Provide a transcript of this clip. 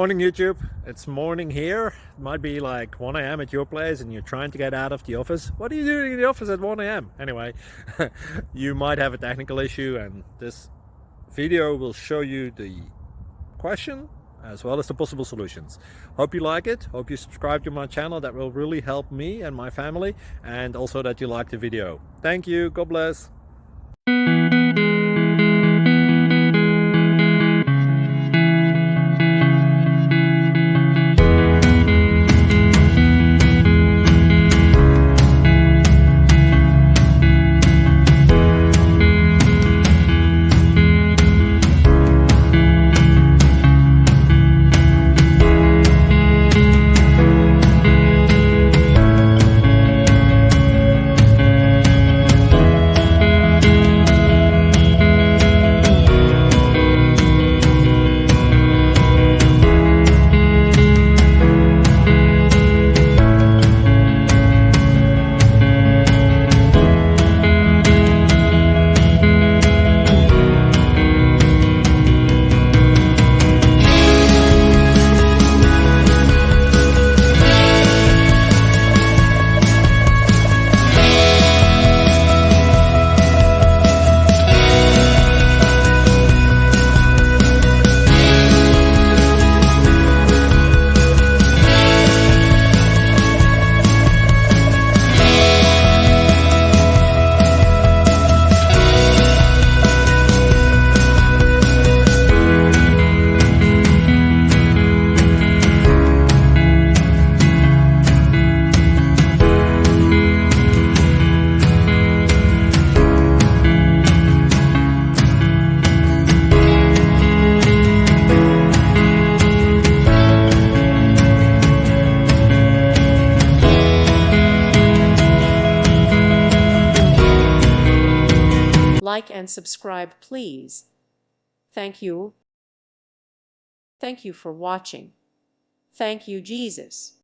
Morning YouTube, it's morning here. It might be like 1 a.m. at your place and you're trying to get out of the office. What are you doing in the office at 1 a.m.? Anyway, you might have a technical issue and this video will show you the question as well as the possible solutions. Hope you like it, hope you subscribe to my channel. That will really help me and my family, and also that you like the video. Thank you, God bless. Like and subscribe, please. Thank you. Thank you for watching. Thank you, Jesus.